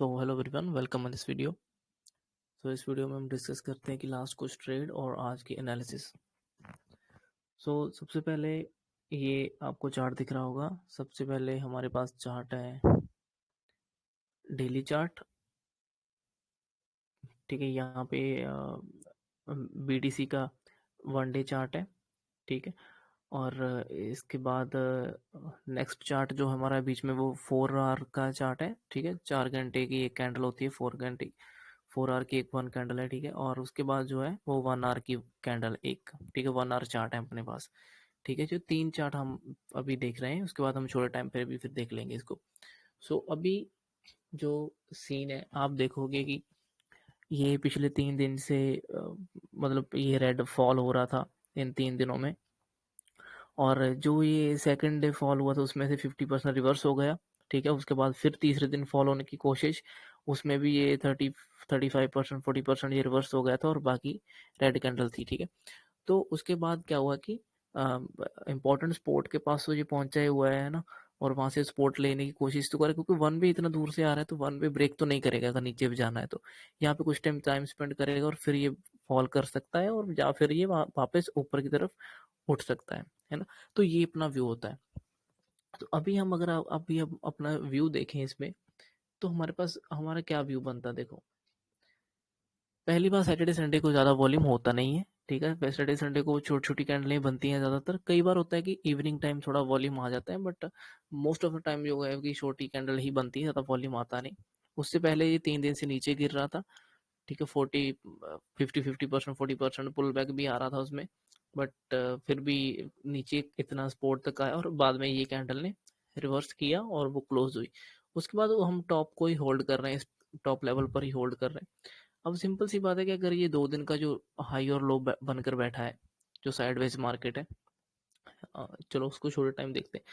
So hello everyone, welcome in this video. इस video में हम डिस्कस करते हैं कि लास्ट कुछ ट्रेड और आज की एनालिसिस। सबसे पहले ये आपको चार्ट दिख रहा होगा। सबसे पहले हमारे पास चार्ट है डेली चार्ट। ठीक है, यहाँ पे BTC का 1 डे चार्ट है। ठीक है, और इसके बाद नेक्स्ट चार्ट जो हमारा बीच में वो 4 आवर का चार्ट है। ठीक है, 4 घंटे की एक कैंडल होती है, 4 घंटे 4 आवर की एक 1 कैंडल है। ठीक है, और उसके बाद जो है वो 1 आवर की कैंडल एक। ठीक है, 1 आवर चार्ट है अपने पास। ठीक है, जो 3 चार्ट हम अभी देख रहे हैं, उसके बाद हम छोटे टाइम पे भी फिर देख लेंगे इसको। अभी जो सीन है, आप देखोगे कि ये पिछले 3 दिन से मतलब ये रेड फॉल हो रहा था इन 3 दिनों में, और जो ये सेकंड डे फॉल हुआ था उसमें से 50% रिवर्स हो गया। ठीक है, उसके बाद फिर तीसरे दिन फॉल होने की कोशिश, उसमें भी ये 35% 40% ये रिवर्स हो गया था और बाकी रेड कैंडल थी। ठीक है, तो उसके बाद क्या हुआ कि इम्पोर्टेंट स्पॉट के पास तो ये पहुंचा ही हुआ है ना, और वहां से स्पॉट लेने की कोशिश तो करे, क्योंकि वन वे इतना दूर से आ रहा है तो वन वे ब्रेक तो नहीं करेगा अगर नीचे भी जाना है तो। यहाँ पे कुछ टाइम स्पेंड करेगा और फिर ये फॉल कर सकता है, और या फिर ये वापस ऊपर की तरफ उठ सकता है ना। तो ये अपना व्यू होता है। तो अभी हम अगर अभी हम अपना व्यू देखें इसमें, तो हमारे पास हमारा क्या व्यू बनता है। देखो, पहली बार सैटरडे संडे को ज़्यादा वॉल्यूम होता नहीं है। ठीक है, सैटरडे संडे को छोटी छोटी कैंडलें बनती हैं ज़्यादातर। कई बार होता है कि इवनिंग टाइम थोड़ा वॉल्यूम आ जाता है, but most of the time जो है कि छोटी कैंडल ही बनती है, ज़्यादा वॉल्यूम आता नहीं। उससे पहले ये 3 दिन से नीचे गिर रहा था। ठीक है, 50% 40% पुल बैक भी आ रहा था उसमें, बट फिर भी नीचे इतना सपोर्ट तक आया और बाद में ये कैंडल ने रिवर्स किया और वो क्लोज हुई। उसके बाद वो हम टॉप को ही होल्ड कर रहे हैं, टॉप लेवल पर ही होल्ड कर रहे हैं। अब सिंपल सी बात है कि अगर ये 2 दिन का जो हाई और लो बनकर बैठा है, जो साइडवेज मार्केट है, चलो उसको छोटे टाइम देखते हैं।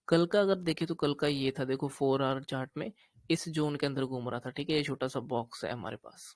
कल का अगर देखें तो कल का ये था, देखो 4 आवर चार्ट में इस जोन के अंदर घूम रहा था। ठीक है, ये छोटा सा बॉक्स है हमारे पास।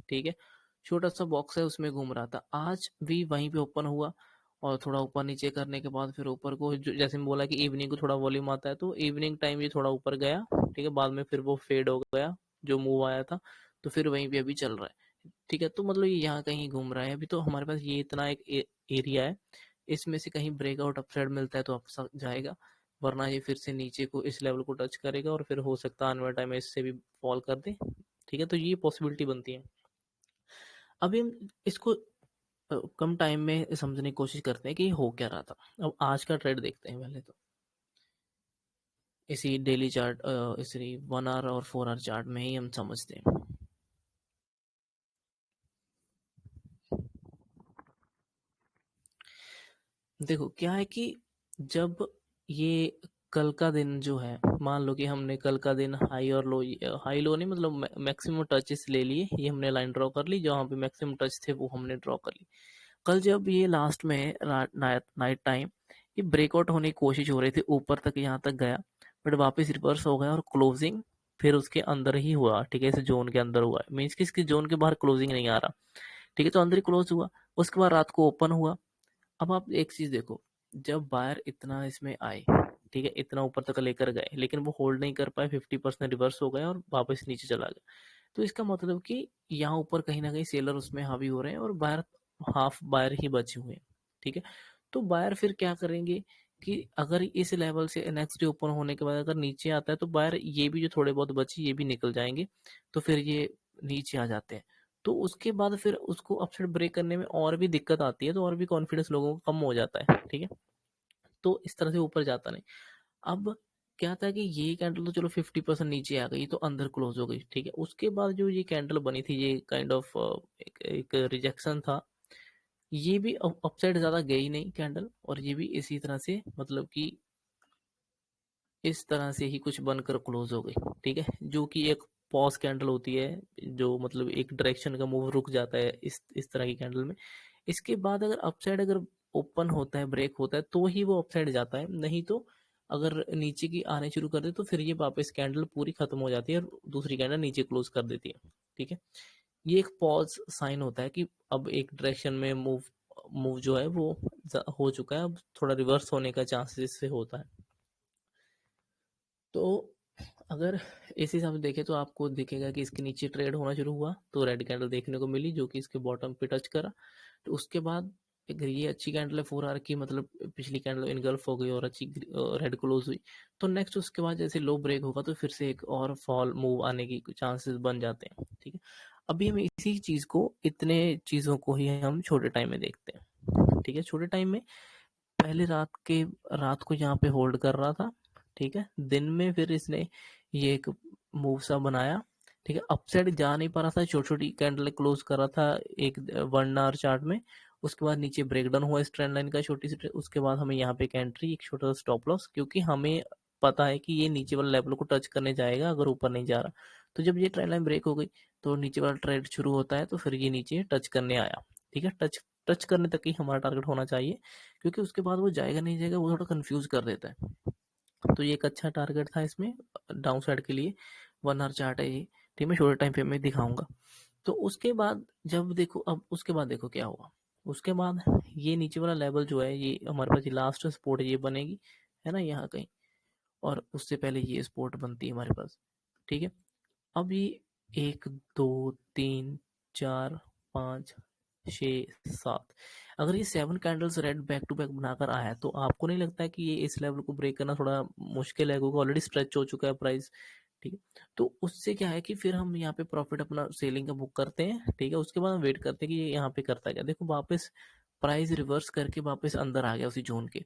ठीक है, छोटा सा बॉक्स है, उसमें घूम रहा था। आज भी वहीं पे ओपन हुआ, और थोड़ा ऊपर नीचे करने के बाद फिर ऊपर को जैसे मैं बोला कि इवनिंग को थोड़ा वॉल्यूम आता है, तो इवनिंग टाइम ये थोड़ा ऊपर गया। ठीक है, बाद में फिर वो फेड हो गया जो मूव आया था, तो फिर वहीं पे अभी चल रहा है। ठीक है, तो मतलब ये यहाँ कहीं घूम रहा है अभी। तो हमारे पास ये इतना एक एरिया है, इसमें से कहीं ब्रेकआउट अपसाइड मिलता है तो अप जाएगा, वरना ये फिर से नीचे को इस लेवल को टच करेगा और फिर हो सकता है आने वाले टाइम में इससे भी फॉल कर दे। ठीक है, तो ये पॉसिबिलिटी बनती है। अभी हम इसको कम टाइम में समझने की कोशिश करते हैं कि हो क्या रहा था। अब आज का ट्रेड देखते हैं पहले तो, इसी डेली चार्ट इसी 1 आवर और 4 आवर चार्ट में ही हम समझते हैं। देखो क्या है कि जब ये कल का दिन जो है, मान लो कि हमने कल का दिन हाई और लो, हाई लो नहीं मतलब मैक्सिमम टचेस ले लिए, ये हमने लाइन ड्रॉ कर ली, जहाँ पे मैक्सिमम टच थे वो हमने ड्रॉ कर ली। कल जब ये लास्ट में नाइट टाइम ये ब्रेकआउट होने की कोशिश हो रही थी, ऊपर तक यहाँ तक गया, बट वापस रिवर्स हो गया और क्लोजिंग फिर उसके अंदर ही हुआ। ठीक है, इस जोन के अंदर हुआ, मीन्स कि इसके जोन के बाहर क्लोजिंग नहीं आ रहा। ठीक है, तो अंदर ही क्लोज हुआ। उसके बाद रात को ओपन हुआ। अब आप एक चीज देखो, जब बायर इतना इसमें आए, ठीक है, इतना ऊपर तक लेकर गए, लेकिन वो होल्ड नहीं कर पाए, 50% रिवर्स हो गया और वापस नीचे चला गया। तो इसका मतलब कि यहाँ ऊपर कहीं ना कहीं सेलर उसमें हावी हो रहे हैं और बायर हाफ बायर ही बचे हुए हैं। ठीक है, तो बायर फिर क्या करेंगे कि अगर इस लेवल से नेक्स्ट डे ओपन होने के बाद अगर नीचे आता है, तो बायर ये भी जो थोड़े बहुत बचे ये भी निकल जाएंगे, तो फिर ये नीचे आ जाते हैं। तो उसके बाद फिर उसको अपसाइड ब्रेक करने में और भी दिक्कत आती है, तो और भी कॉन्फिडेंस लोगों को कम हो जाता है। ठीक है, तो इस तरह से ऊपर जाता नहीं। अब क्या था कि ये कैंडल तो चलो 50% नीचे आ गई, तो अंदर क्लोज हो गई। ठीक है, उसके बाद जो ये कैंडल बनी थी, ये काइंड ऑफ एक रिजेक्शन था। ये भी अपसाइड ज्यादा गई नहीं कैंडल, और ये भी इसी तरह से मतलब कि इस तरह से ही कुछ बनकर क्लोज हो गई। ठीक है, जो कि एक पॉज कैंडल होती है, जो मतलब एक डायरेक्शन का मूव रुक जाता है इस तरह की कैंडल में। इसके बाद अगर अपसाइड अगर ओपन होता है, ब्रेक होता है, तो ही वो अपसाइड जाता है, नहीं तो अगर नीचे की आने शुरू कर दे तो फिर ये वापस कैंडल पूरी खत्म हो जाती है और दूसरी कैंडल नीचे क्लोज कर देती है। ठीक है, ये एक पॉज साइन होता है कि अब एक डायरेक्शन में मूव मूव जो है वो हो चुका है, अब थोड़ा रिवर्स होने का चांसेस से होता है। तो अगर इस हिसाब से देखें तो आपको दिखेगा कि इसके नीचे ट्रेड होना शुरू हुआ तो रेड कैंडल देखने को मिली जो कि इसके बॉटम पे टच करा। तो उसके बाद अगर ये अच्छी कैंडल है 4 आवर की, मतलब पिछली कैंडल इनगल्फ हो गई और अच्छी रेड क्लोज हुई, तो नेक्स्ट उसके बाद जैसे लो ब्रेक होगा तो फिर से एक और फॉल मूव आने की चांसेस बन जाते हैं। ठीक है, अभी हम इसी चीज को, इतने चीजों को ही हम छोटे टाइम में देखते हैं। ठीक है, छोटे टाइम में पहले रात को यहाँ पे होल्ड कर रहा था। ठीक है, दिन में फिर इसने ये एक मूव सा बनाया। ठीक है, अपसाइड जा नहीं पा रहा था, छोटी छोटी कैंडल क्लोज कर रहा था एक 1 आवर चार्ट में। उसके बाद नीचे ब्रेकडाउन हुआ इस ट्रेंड लाइन का छोटी सी, उसके बाद हमें यहाँ पे एक एंट्री, एक छोटा सा स्टॉप लॉस, क्योंकि हमें पता है कि ये नीचे वाला लेवल को टच करने जाएगा अगर ऊपर नहीं जा रहा। तो जब ये ट्रेंड लाइन ब्रेक हो गई तो नीचे वाला ट्रेड शुरू होता है, तो फिर ये नीचे टच करने आया। ठीक है, टच टच करने तक ही हमारा टारगेट होना चाहिए, क्योंकि उसके बाद वो जाएगा नहीं जाएगा वो थोड़ा कंफ्यूज कर देता है। तो ये एक अच्छा टारगेट था इसमें डाउन साइड के लिए। 1 आवर चार्ट है ये। ठीक, मैं छोटे टाइम फ्रेम में दिखाऊंगा। तो उसके बाद जब देखो, अब उसके बाद देखो क्या हुआ। उसके बाद ये नीचे वाला लेवल जो है, ये हमारे पास ये लास्ट सपोर्ट ये बनेगी, है ना, यहाँ कहीं। और उससे पहले ये सपोर्ट बनती है हमारे पास। ठीक है, अब ये 1 2 3 4 5 6 7, अगर ये 7 candles red back to back बनाकर आया तो आपको नहीं लगता है कि ये इस लेवल को ब्रेक करना थोड़ा मुश्किल है, क्योंकि ऑलरेडी स्ट्रेच हो चुका है प्राइस। ठीक है, तो उससे क्या है कि फिर हम यहाँ पे प्रॉफिट अपना सेलिंग का बुक करते हैं। ठीक है, उसके बाद हम वेट करते हैं कि ये यहाँ पे करता है क्या। देखो वापस प्राइस रिवर्स करके वापस अंदर आ गया उसी जोन के।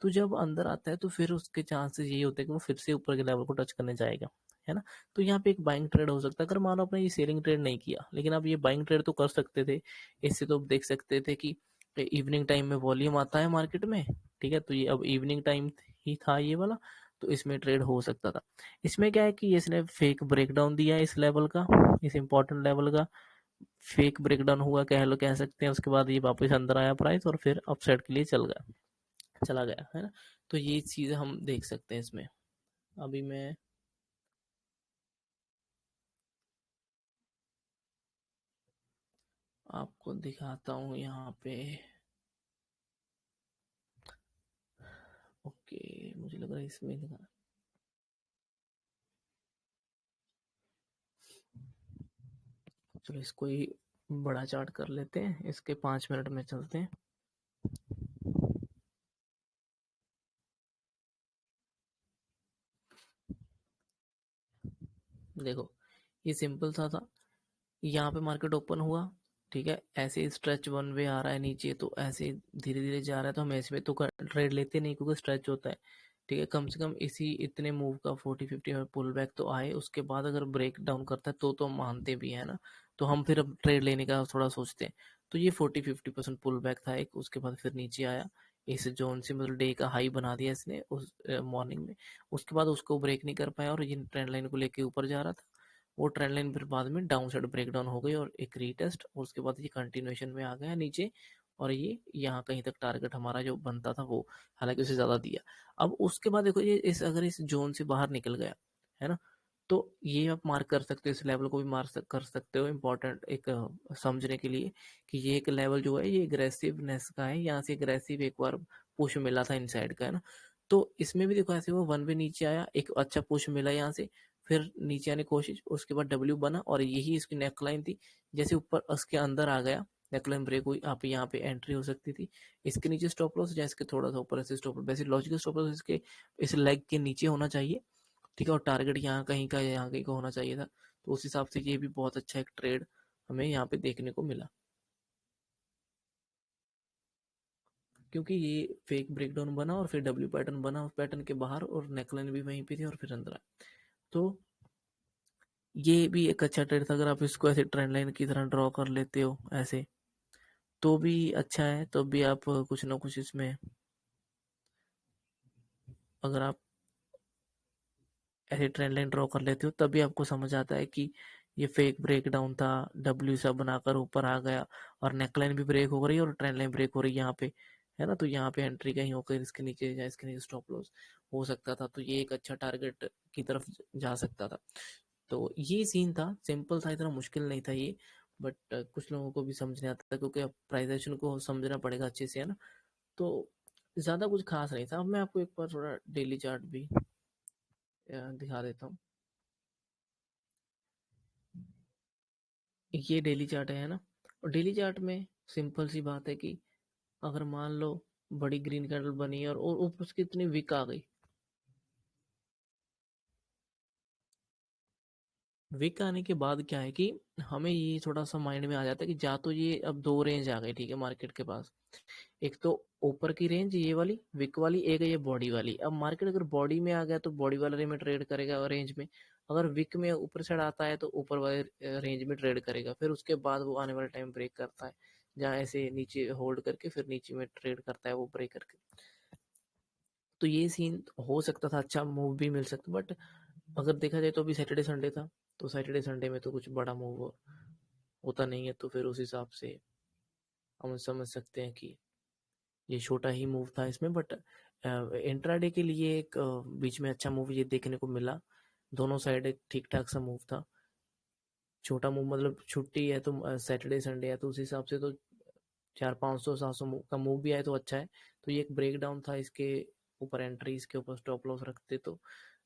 तो जब अंदर आता है तो फिर उसके चांसेस यही होते हैं कि वो फिर से ऊपर के लेवल को टच करने जाएगा, है ना। तो यहाँ पे एक बाइंग ट्रेड हो सकता है, अगर मानो आपने ये सेलिंग ट्रेड नहीं किया, लेकिन आप ये बाइंग ट्रेड तो कर सकते थे। इससे तो आप देख सकते थे कि इवनिंग टाइम में वॉल्यूम आता है मार्केट में। ठीक है, तो ये अब इवनिंग टाइम ही था ये वाला, तो इसमें ट्रेड हो सकता था। इसमें क्या है कि इसने फेक ब्रेकडाउन दिया है इस लेवल का, इस इंपॉर्टेंट लेवल का फेक ब्रेकडाउन हुआ, कह सकते हैं। उसके बाद ये वापस अंदर आया प्राइस और फिर अपसाइड के लिए चला गया, है ना। तो ये चीजें हम देख सकते हैं इसमें। अभी मैं आपको दिखाता हूँ यहाँ पे। ओके, मुझे लग रहा है इसमें दिखा। चलो इसको ही बड़ा चार्ट कर लेते हैं, इसके 5 मिनट में चलते हैं। देखो ये सिंपल सा था, यहाँ पे मार्केट ओपन हुआ। ठीक है, ऐसे स्ट्रेच वन वे आ रहा है नीचे, तो ऐसे धीरे धीरे जा रहा है, तो हम इसमें तो ट्रेड लेते नहीं क्योंकि स्ट्रेच होता है। ठीक है, कम से कम इसी इतने मूव का 40-50 में पुल बैक तो आए, उसके बाद अगर ब्रेक डाउन करता है तो हम मानते भी है ना। तो हम फिर अब ट्रेड लेने का थोड़ा सोचते हैं। तो ये 40-50% पुल बैक था एक, उसके बाद फिर नीचे आया इस जोन से, मतलब डे का हाई बना दिया इसने उस मॉर्निंग में। उसके बाद उसको ब्रेक नहीं कर पाया और ये ट्रेंड लाइन को लेके ऊपर जा रहा था। वो ट्रेंड लाइन फिर बाद में डाउन साइड ब्रेक डाउन हो गई और एक रीटेस्ट, और उसके बाद ये कंटिन्यूएशन में आ गया नीचे। और ये यहाँ कहीं तक टारगेट हमारा जो बनता था वो, हालांकि उससे ज्यादा दिया। अब उसके बाद देखो ये अगर इस जोन से बाहर निकल गया, है ना, तो ये आप मार्क कर सकते हो, इस लेवल को भी कर सकते हो इंपॉर्टेंट एक समझने के लिए, कि ये एक लेवल जो है ये एग्रेसिवनेस का है। यहाँ से एग्रेसिव एक बार पुश मिला था इनसाइड का, है ना। तो इसमें भी देखो ऐसे वो वन वे नीचे आया, एक अच्छा पुश मिला यहाँ से, फिर नीचे आने की कोशिश, उसके बाद डब्ल्यू बना और यही इसकी नेकलाइन थी। जैसे ऊपर उसके अंदर आ गया, नेकलाइन ब्रेक हुई, आप यहाँ पे एंट्री हो सकती थी। इसके नीचे स्टॉप लॉस, जैसे इसके थोड़ा सा ऊपर ऐसे स्टॉप लॉस, वैसे लॉजिकल स्टॉप लॉस इसके इस लेग के नीचे होना चाहिए। ठीक है, और टारगेट यहाँ कहीं का या यहाँ कहीं का होना चाहिए था। तो उस हिसाब से ये भी बहुत अच्छा एक ट्रेड हमें यहाँ पे देखने को मिला, क्योंकि ये फेक ब्रेकडाउन बना और फिर डब्ल्यू पैटर्न बना उस पैटर्न के बाहर, और नेकलाइन भी वहीं पे थी और फिर अंदर आया। तो ये भी एक अच्छा ट्रेड था, अगर आप इसको ऐसे ट्रेंड लाइन की तरह ड्रॉ कर लेते हो ऐसे, तो भी अच्छा है। तो भी आप कुछ ना कुछ इसमें, अगर आप ऐसे ट्रेंड लाइन ड्रॉ कर लेते हो तभी आपको समझ आता है कि ये फेक ब्रेक डाउन था, डब्ल्यू सा बनाकर ऊपर आ गया, और नेकलाइन भी ब्रेक हो रही है और ट्रेंड लाइन ब्रेक हो रही है यहाँ पे, है ना। तो यहाँ पे एंट्री कहीं होकर इसके नीचे या इसके नीचे स्टॉप लॉस हो सकता था, तो ये एक अच्छा टारगेट की तरफ जा सकता था। तो ये सीन था, सिंपल था, इतना मुश्किल नहीं था ये। बट कुछ लोगों को भी समझ नहीं आता, क्योंकि अब प्राइजेशन को समझना पड़ेगा अच्छे से, है ना। तो ज्यादा कुछ खास नहीं था। अब मैं आपको एक बार थोड़ा डेली चार्ट भी दिखा देता हूँ। ये डेली चार्ट है ना। और डेली चार्ट में सिंपल सी बात है कि अगर मान लो बड़ी ग्रीन कैंडल बनी और ऊपर से कितनी विक आ गई, विक आने के बाद क्या है कि हमें ये थोड़ा सा माइंड में आ जाता है कि जा तो ये अब दो रेंज आ गई, ठीक है, मार्केट के पास। एक तो ऊपर की रेंज ये वाली विक वाली, एक है ये बॉडी वाली। अब मार्केट अगर बॉडी में आ गया तो बॉडी वाले में ट्रेड करेगा और रेंज में, अगर विक में ऊपर साइड आता है तो ऊपर वाले रेंज में ट्रेड करेगा। फिर उसके बाद वो आने वाले टाइम ब्रेक करता है, जहाँ ऐसे नीचे होल्ड करके फिर नीचे में ट्रेड करता है वो ब्रेक करके। तो ये सीन हो सकता था, अच्छा मूव भी मिल सकता, बट अगर देखा जाए तो अभी सैटरडे संडे था, तो सैटरडे संडे में तो कुछ बड़ा मूव होता नहीं है, तो फिर उस हिसाब से हम समझ सकते हैं कि ये छोटा ही मूव था इसमें। बट इंट्राडे के लिए एक बीच में अच्छा मूव ये देखने को मिला। दोनों साइड एक ठीक ठाक सा मूव था। छोटा मूव मतलब छुट्टी है तो सैटरडे संडे है तो उस हिसाब से तो 400-500-700 का मूव भी आए तो अच्छा है। तो ये एक ब्रेक डाउन था, इसके ऊपर एंट्री, इसके ऊपर स्टॉप लॉस रखते तो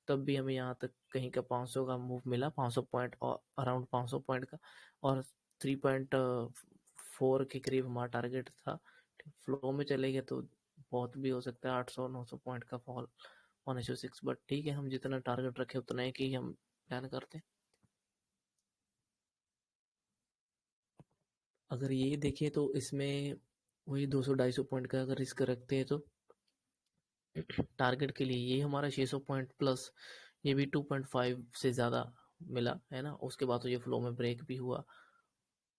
तब भी हमें यहाँ तक कहीं का 500 का मूव मिला, 500 पॉइंट और अराउंड 500 पॉइंट का। और 3.4 के करीब हमारा टारगेट था। फ्लो में चले गए तो बहुत भी हो सकता है 800-900 पॉइंट का फॉल 1:6, बट ठीक है, हम जितना टारगेट रखे उतना ही कि हम प्लान करते हैं। अगर ये देखें तो इसमें वही 200-250 पॉइंट का अगर रिस्क रखते हैं तो टारगेट के लिए ये हमारा 600 पॉइंट प्लस, ये भी 2.5 से ज़्यादा मिला है ना। उसके बाद तो ये फ्लो में ब्रेक भी हुआ,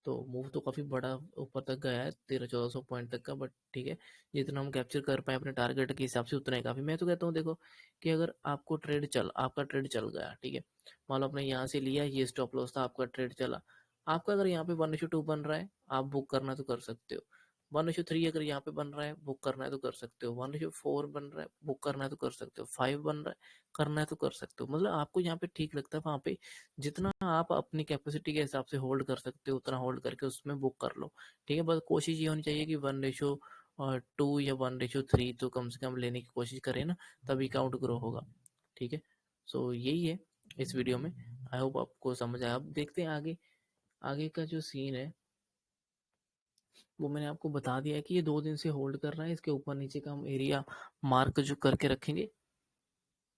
तो मूव तो काफ़ी बड़ा ऊपर तक गया है 1300-1400 पॉइंट तक का। बट ठीक है, जितना हम कैप्चर कर पाए अपने टारगेट के हिसाब से उतना ही काफ़ी। मैं तो कहता हूँ देखो कि अगर आपका ट्रेड चल गया, ठीक है, मान लो आपने यहाँ से लिया, ये स्टॉप लॉस था, आपका ट्रेड चला, आपका अगर यहाँ पे 1:2 बन रहा है, आप बुक करना तो कर सकते हो। 1:3 अगर यहाँ पे बन रहा है, बुक करना है तो कर सकते हो। 1:4 बन रहा है, बुक करना है तो कर सकते हो। 5 बन रहा है, करना है तो कर सकते हो। मतलब आपको यहाँ पे ठीक लगता है वहाँ पे जितना आप अपनी कैपेसिटी के हिसाब से होल्ड कर सकते हो उतना होल्ड करके उसमें बुक कर लो, ठीक है। बस कोशिश ये होनी चाहिए कि 1:2 या 1:3 तो कम से कम लेने की कोशिश करें ना, तभी काउंट ग्रो होगा, ठीक है। सो यही है इस वीडियो में। आई होप आपको समझ आया। अब देखते हैं आगे, आगे का जो सीन है वो मैंने आपको बता दिया है कि ये 2 दिन से होल्ड कर रहा है। इसके ऊपर नीचे का हम एरिया मार्क जो करके रखेंगे,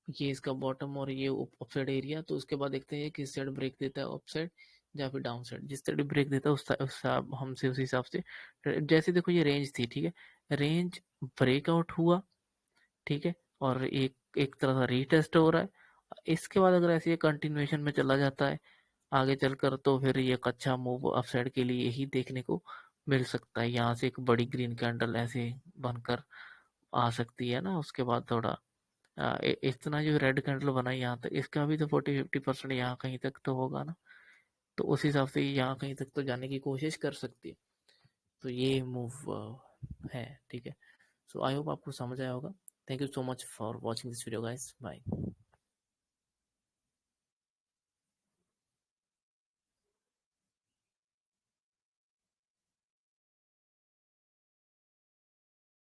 ये इसका बॉटम और ये अपसाइड एरिया। तो उसके बाद देखते हैं किस साइड ब्रेक देता है, अपसाइड या फिर डाउन साइड। जिस साइड ब्रेक देता है हमसे उस हिसाब से जैसे देखो ये रेंज थी, ठीक है, रेंज ब्रेकआउट हुआ, ठीक है, और एक एक तरह का रीटेस्ट हो रहा है। इसके बाद अगर ऐसे कंटिन्यूएशन में चला जाता है आगे चलकर तो फिर ये एक अच्छा मूव अपसाइड के लिए ही देखने को मिल सकता है। यहाँ से एक बड़ी ग्रीन कैंडल ऐसे बनकर आ सकती है ना। उसके बाद थोड़ा इतना जो रेड कैंडल बना यहाँ तक, इसका भी तो 40-50% यहाँ कहीं तक तो होगा ना। तो उस हिसाब से यहाँ कहीं तक तो जाने की कोशिश कर सकती है। तो ये मूव है, ठीक है। सो आई होप आपको समझ आया होगा। Thank you so much for watching this video guys, bye.